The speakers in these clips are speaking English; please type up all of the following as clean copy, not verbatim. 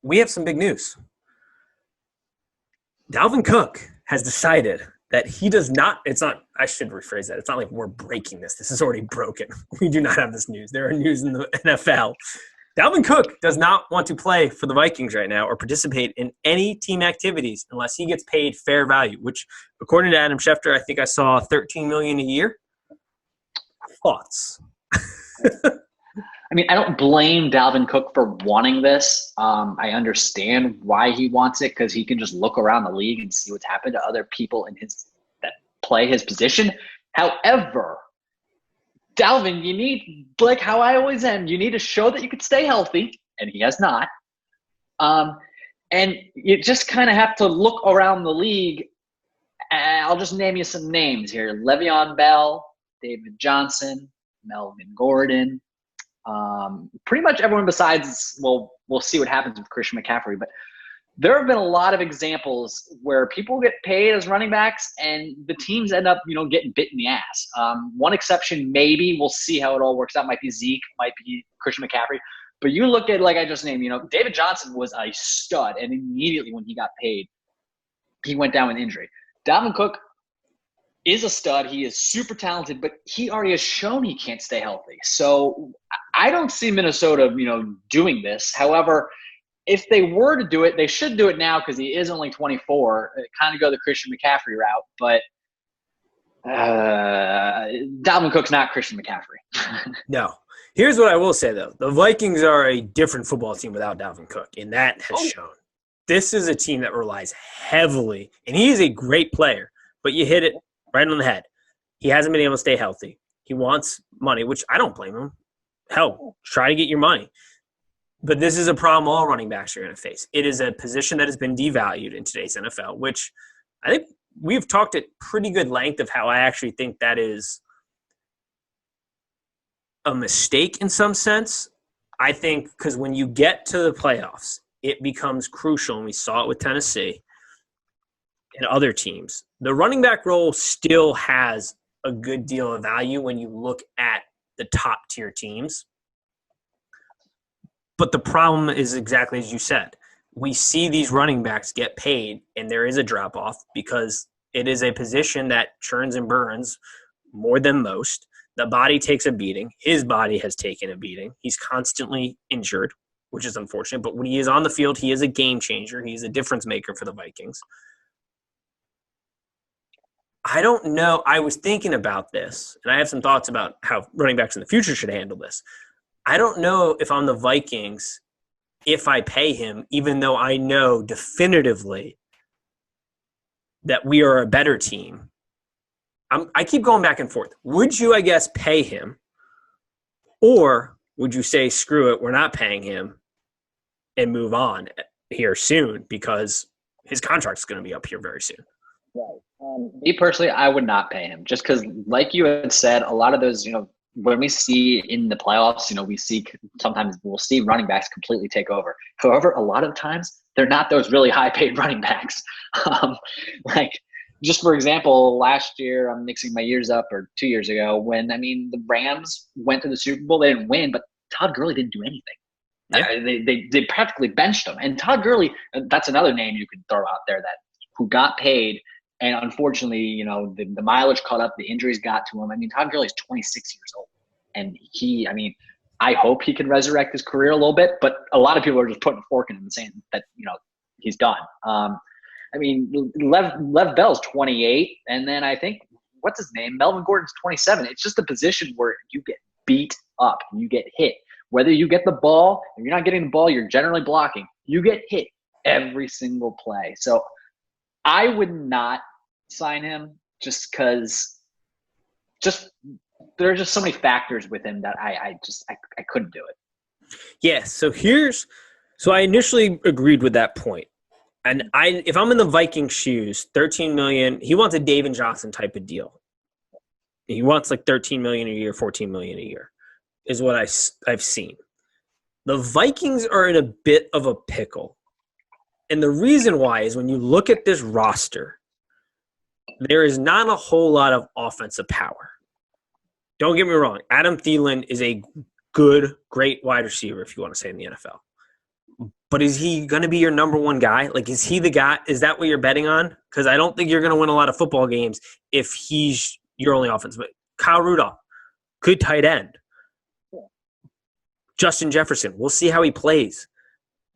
we have some big news. Dalvin Cook has decided that he does not – I should rephrase that. It's not like we're breaking this. This is already broken. We do not have this news. There are news in the NFL. Dalvin Cook does not want to play for the Vikings right now or participate in any team activities unless he gets paid fair value, which, according to Adam Schefter, I think I saw $13 million a year. Thoughts? I mean, I don't blame Dalvin Cook for wanting this. I understand why he wants it because he can just look around the league and see what's happened to other people that play his position. However, Dalvin, you need, like how I always am, you need to show that you can stay healthy, and he has not. And you just kind of have to look around the league. I'll just name you some names here. Le'Veon Bell, David Johnson, Melvin Gordon. Pretty much everyone besides, well, we'll see what happens with Christian McCaffrey, but there have been a lot of examples where people get paid as running backs and the teams end up, getting bit in the ass. One exception, maybe we'll see how it all works out. Might be Zeke, might be Christian McCaffrey, but you look at, like I just named, David Johnson was a stud, and immediately when he got paid, he went down with injury. Dalvin Cook is a stud. He is super talented, but he already has shown he can't stay healthy. So I don't see Minnesota, doing this. However, if they were to do it, they should do it now because he is only 24. Kind of go the Christian McCaffrey route, but Dalvin Cook's not Christian McCaffrey. No. Here's what I will say, though. The Vikings are a different football team without Dalvin Cook, and that has shown. This is a team that relies heavily, and he is a great player, but you hit it right on the head. He hasn't been able to stay healthy. He wants money, which I don't blame him. Hell, try to get your money. But this is a problem all running backs are going to face. It is a position that has been devalued in today's NFL, which I think we've talked at pretty good length of how I actually think that is a mistake in some sense. I think because when you get to the playoffs, it becomes crucial, and we saw it with Tennessee and other teams. The running back role still has a good deal of value when you look at the top-tier teams. But the problem is exactly as you said. We see these running backs get paid, and there is a drop-off because it is a position that churns and burns more than most. The body takes a beating. His body has taken a beating. He's constantly injured, which is unfortunate. But when he is on the field, he is a game changer. He's a difference maker for the Vikings. I don't know. I was thinking about this, and I have some thoughts about how running backs in the future should handle this. I don't know if I'm the Vikings, if I pay him, even though I know definitively that we are a better team. I keep going back and forth. Would you, I guess, pay him? Or would you say, screw it, we're not paying him and move on here soon because his contract is going to be up here very soon? Right. Me personally, I would not pay him just because, like you had said, a lot of those, when we see in the playoffs, sometimes we'll see running backs completely take over. However, a lot of times they're not those really high paid running backs. Just for example, last year, I'm mixing my years up, or 2 years ago, when, the Rams went to the Super Bowl. They didn't win, but Todd Gurley didn't do anything. Yeah. They practically benched him. And Todd Gurley, that's another name you could throw out there who got paid. And unfortunately, the mileage caught up, the injuries got to him. Todd Gurley's 26 years old. And I hope he can resurrect his career a little bit, but a lot of people are just putting a fork in him and saying that, he's done. Lev Bell's 28, and then I think, what's his name? Melvin Gordon's 27. It's just a position where you get beat up, you get hit. Whether you get the ball, if you're not getting the ball, you're generally blocking. You get hit every single play. So I would not sign him just because there are just so many factors with him that I couldn't do it. Yeah, so I initially agreed with that point. And if I'm in the Vikings shoes, $13 million, he wants a David Johnson type of deal. He wants like $13 million a year, $14 million a year is what I've seen. The Vikings are in a bit of a pickle. And the reason why is when you look at this roster, there is not a whole lot of offensive power. Don't get me wrong. Adam Thielen is a great wide receiver, if you want to say, in the NFL. But is he going to be your number one guy? Like, is he the guy? Is that what you're betting on? Because I don't think you're going to win a lot of football games if he's your only offense. But Kyle Rudolph, good tight end. Justin Jefferson, we'll see how he plays.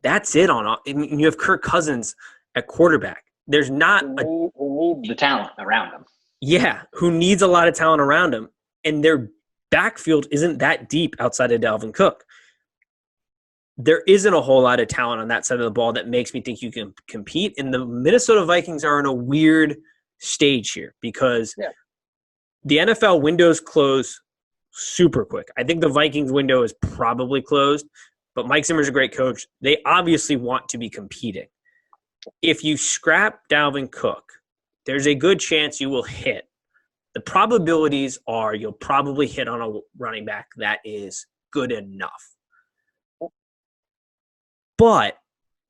That's it on. I mean, you have Kirk Cousins at quarterback. There's not who needs the talent around him. Yeah, who needs a lot of talent around him, and their backfield isn't that deep outside of Dalvin Cook. There isn't a whole lot of talent on that side of the ball that makes me think you can compete. And the Minnesota Vikings are in a weird stage here because the NFL windows close super quick. I think the Vikings window is probably closed, but Mike Zimmer's a great coach. They obviously want to be competing. If you scrap Dalvin Cook, there's a good chance you will hit. The probabilities are you'll probably hit on a running back that is good enough. But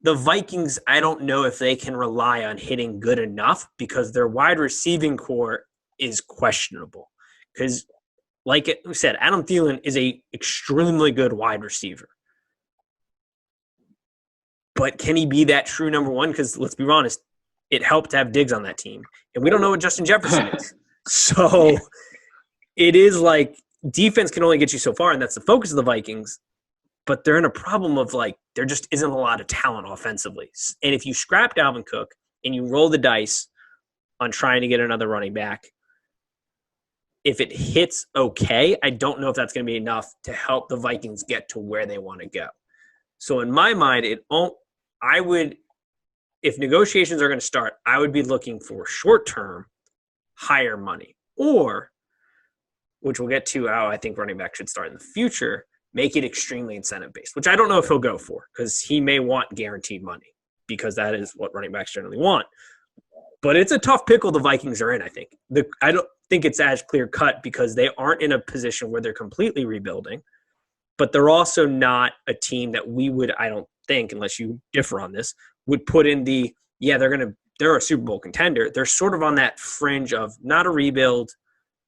the Vikings, I don't know if they can rely on hitting good enough because their wide receiving core is questionable. Because, like we said, Adam Thielen is a extremely good wide receiver. But can he be that true number one? Because let's be honest, it helped to have Diggs on that team. And we don't know what Justin Jefferson is. So it is like defense can only get you so far, and that's the focus of the Vikings. But they're in a problem of, like, there just isn't a lot of talent offensively. And if you scrap Dalvin Cook and you roll the dice on trying to get another running back, if it hits okay, I don't know if that's going to be enough to help the Vikings get to where they want to go. So in my mind, if negotiations are going to start, I would be looking for short-term, higher money. Or, which we'll get to how I think running back should start in the future, make it extremely incentive-based, which I don't know if he'll go for because he may want guaranteed money because that is what running backs generally want. But it's a tough pickle the Vikings are in, I think. I don't think it's as clear-cut because they aren't in a position where they're completely rebuilding, but they're also not a team that we would, I don't think, unless you differ on this, would put in they're a Super Bowl contender. They're sort of on that fringe of not a rebuild,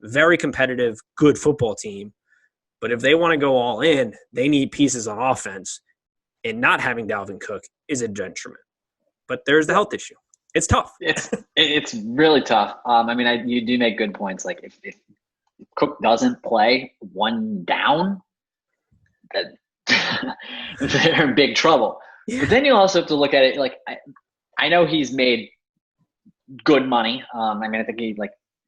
very competitive, good football team. But if they want to go all in, they need pieces on offense, and not having Dalvin Cook is a detriment. But there's the health issue. It's tough. It's really tough. You do make good points. Like if Cook doesn't play one down, that they're in big trouble. Yeah. But then you also have to look at it like I know he's made good money. I think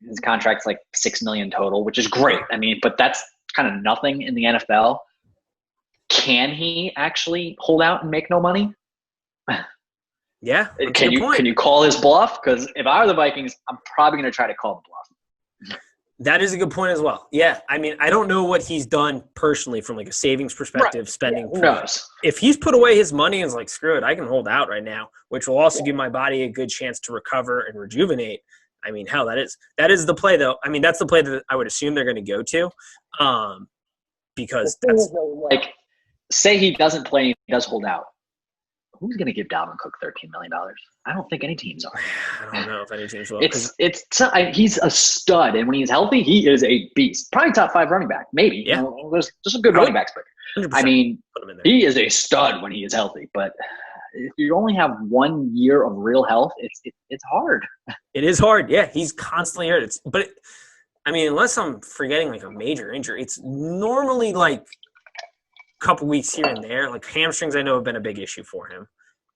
his contract's like $6 million total, which is great. But that's kind of nothing in the NFL. Can he actually hold out and make no money? Yeah. Can you call his bluff? Because if I were the Vikings, I'm probably going to try to call the bluff. That is a good point as well. Yeah. I don't know what he's done personally from like a savings perspective, spending. Who knows? If he's put away his money and is like, screw it, I can hold out right now, which will also give my body a good chance to recover and rejuvenate. Hell, that is the play though. That's the play that I would assume they're going to go to, because that's like, say he doesn't play, and he does hold out. Who's going to give Dalvin Cook $13 million? I don't think any teams are. I don't know if any teams will. He's a stud, and when he's healthy, he is a beast. Probably top 5 running back, maybe. Yeah, there's some good running backs, but 100%. He is a stud when he is healthy. But if you only have 1 year of real health, it's hard. It is hard. Yeah, he's constantly hurt. Unless I'm forgetting like a major injury, it's normally like couple weeks here and there. Like hamstrings, I know have been a big issue for him.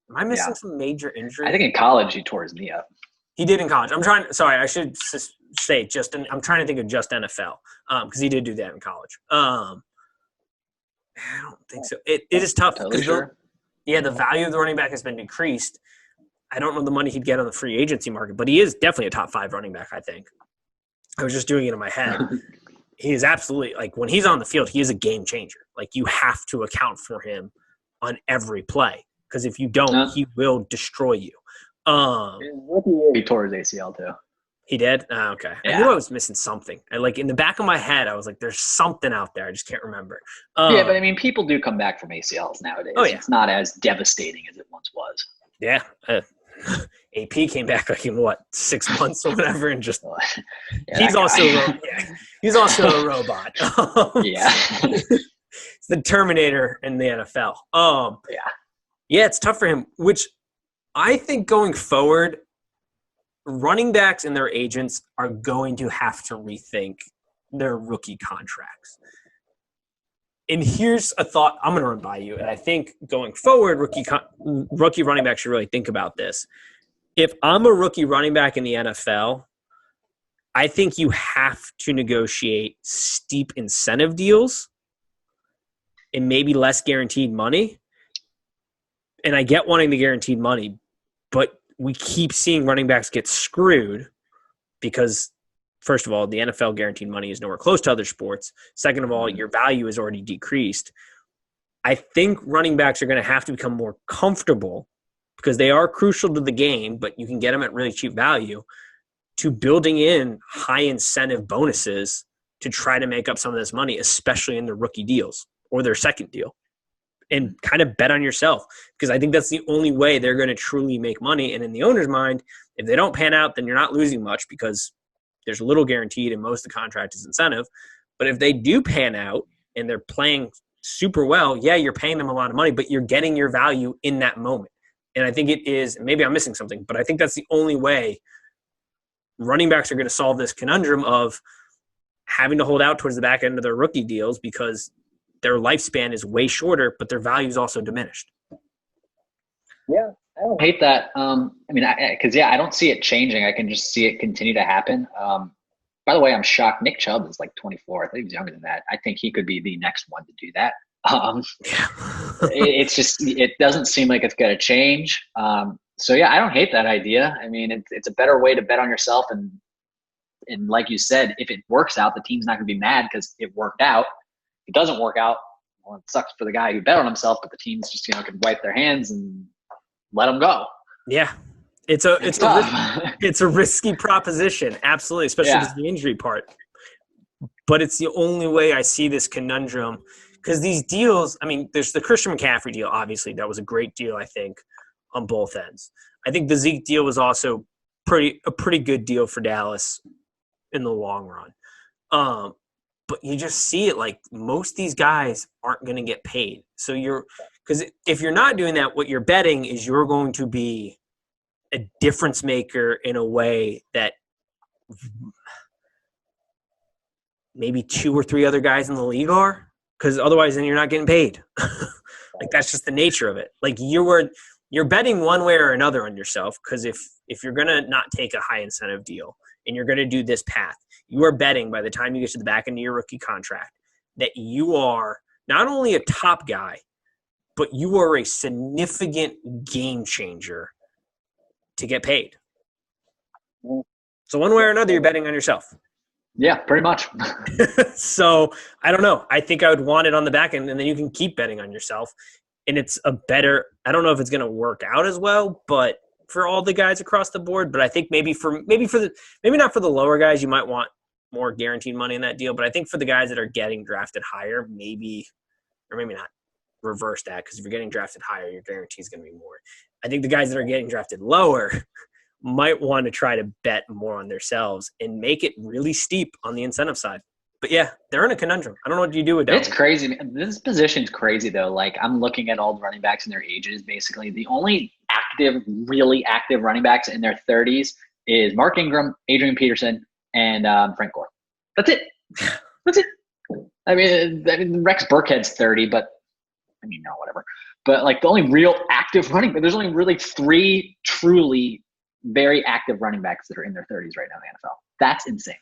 Am I missing some major injury? I think in college he tore his knee up. He did in college. I should say I'm trying to think of just NFL because he did do that in college. I don't think so. It is tough because the value of the running back has been decreased. I don't know the money he'd get on the free agency market, but he is definitely a top 5 running back, I think. I was just doing it in my head. He is absolutely, like, when he's on the field, he is a game changer. Like, you have to account for him on every play because if you don't, he will destroy you. He tore his ACL too. He did? Oh, okay. Yeah. I knew I was missing something. In the back of my head, I was like, there's something out there. I just can't remember. But people do come back from ACLs nowadays. Oh, yeah. It's not as devastating as it once was. Yeah. AP came back like in 6 months or whatever, and just he's also a robot. Yeah, it's the Terminator in the NFL. Yeah, it's tough for him, which I think going forward, running backs and their agents are going to have to rethink their rookie contracts. And here's a thought I'm going to run by you, and I think going forward, rookie running backs should really think about this. If I'm a rookie running back in the NFL, I think you have to negotiate steep incentive deals and maybe less guaranteed money. And I get wanting the guaranteed money, but we keep seeing running backs get screwed because, first of all, the NFL guaranteed money is nowhere close to other sports. Second of all, your value is already decreased. I think running backs are going to have to become more comfortable because they are crucial to the game, but you can get them at really cheap value, to building in high incentive bonuses to try to make up some of this money, especially in their rookie deals or their second deal. And kind of bet on yourself, because I think that's the only way they're going to truly make money. And in the owner's mind, if they don't pan out, then you're not losing much because there's little guaranteed and most of the contract is incentive. But if they do pan out and they're playing super well, yeah, you're paying them a lot of money, but you're getting your value in that moment. And I think it is, maybe I'm missing something, but I think that's the only way running backs are going to solve this conundrum of having to hold out towards the back end of their rookie deals because their lifespan is way shorter, but their value is also diminished. Yeah, I don't hate that. I don't see it changing. I can just see it continue to happen. By the way, I'm shocked. Nick Chubb is like 24. I think he was younger than that. I think he could be the next one to do that. It doesn't seem like it's going to change. So yeah, I don't hate that idea. I mean, it's a better way to bet on yourself. And like you said, if it works out, the team's not going to be mad because it worked out. If it doesn't work out, well, it sucks for the guy who bet on himself, but the teams just, can wipe their hands and let him go. Yeah. It's a risky proposition. Absolutely. Especially because the injury part, but it's the only way I see this conundrum, because these deals, I mean, there's the Christian McCaffrey deal. Obviously that was a great deal, I think, on both ends. I think the Zeke deal was also a pretty good deal for Dallas in the long run. But you just see it, like most of these guys aren't going to get paid. So because if you're not doing that, what you're betting is you're going to be a difference maker in a way that maybe 2 or 3 other guys in the league are, because otherwise then you're not getting paid. Like that's just the nature of it. Like you're betting one way or another on yourself, because if you're going to not take a high incentive deal and you're going to do this path, you are betting by the time you get to the back end of your rookie contract that you are not only a top guy, but you are a significant game changer to get paid. So one way or another, you're betting on yourself. Yeah, pretty much. So I don't know. I think I would want it on the back end, and then you can keep betting on yourself. And it's I don't know if it's going to work out as well, but for all the guys across the board, but I think maybe not for the lower guys, you might want more guaranteed money in that deal. But I think for the guys that are getting drafted higher, maybe not reverse that, because if you're getting drafted higher, your guarantee is going to be more. I think the guys that are getting drafted lower might want to try to bet more on themselves and make it really steep on the incentive side. But yeah, they're in a conundrum. I don't know what you do with that. It's crazy. This position's crazy though. Like I'm looking at all the running backs in their ages. Basically, the only really active running backs in their 30s is Mark Ingram, Adrian Peterson, and Frank Gore. That's it. That's it. I mean, Rex Burkhead's 30, but whatever. But like the only real active running back, there's only really 3 truly very active running backs that are in their 30s right now in the NFL. That's insane.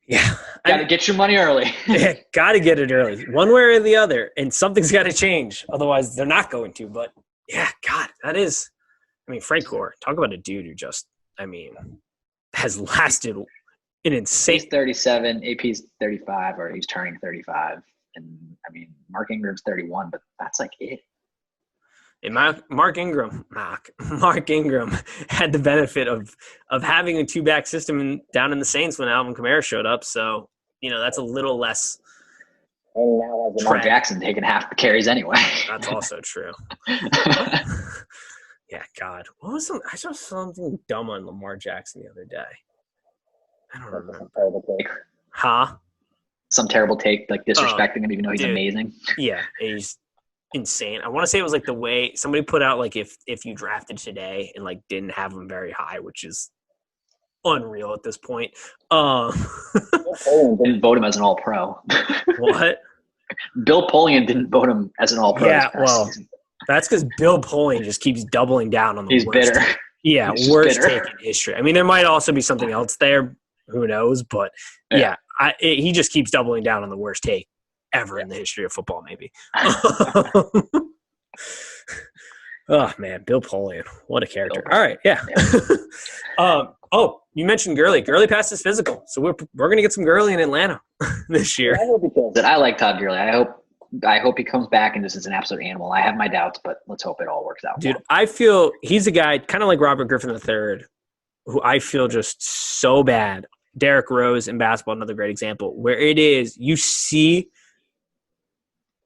Yeah. Got to get your money early. Yeah, got to get it early, one way or the other. And something's got to change. Otherwise, they're not going to. But, yeah, God, that is – Frank Gore, talk about a dude who just, has lasted an insane – He's 37. AP's 35, or he's turning 35. And, Mark Ingram's 31, but that's like it. And Mark Ingram had the benefit of having a 2-back system down in the Saints when Alvin Kamara showed up. So, that's a little less. And now has Lamar Jackson taking half the carries anyway. That's also true. Yeah, God. I saw something dumb on Lamar Jackson the other day. I don't remember. Some terrible take. Huh? Some terrible take, like disrespecting him, even though he's amazing. Yeah, he's insane. I want to say it was like the way somebody put out like if you drafted today and like didn't have him very high, which is unreal at this point. Didn't vote him as an All-Pro. What? Bill Polian didn't vote him as an All-Pro. Yeah, well, season. That's because Bill Polian just keeps doubling down on the He's worst. bitter. Yeah, He's worst bitter. take in history. I mean, there might also be something else there. Who knows? But yeah, he just keeps doubling down on the worst take ever in the history of football, maybe. Oh, man, Bill Polian. What a character. All right, yeah. You mentioned Gurley. Gurley passed his physical. So we're going to get some Gurley in Atlanta this year. I hope he kills it. I like Todd Gurley. I hope he comes back and this is an absolute animal. I have my doubts, but let's hope it all works out. Dude, I feel he's a guy kind of like Robert Griffin III, who I feel just so bad. Derrick Rose in basketball, another great example, where it is you see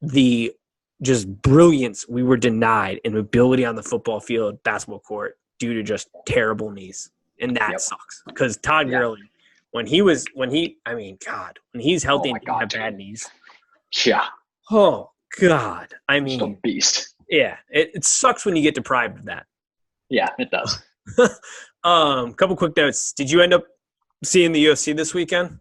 the just brilliance we were denied in ability on the football field, basketball court, due to just terrible knees. And that sucks. Because Todd Gurley, when he's healthy and didn't have bad knees. Yeah. Oh, God. I mean, still beast. Yeah. It sucks when you get deprived of that. Yeah, it does. Couple quick notes. Did you end up seeing the UFC this weekend?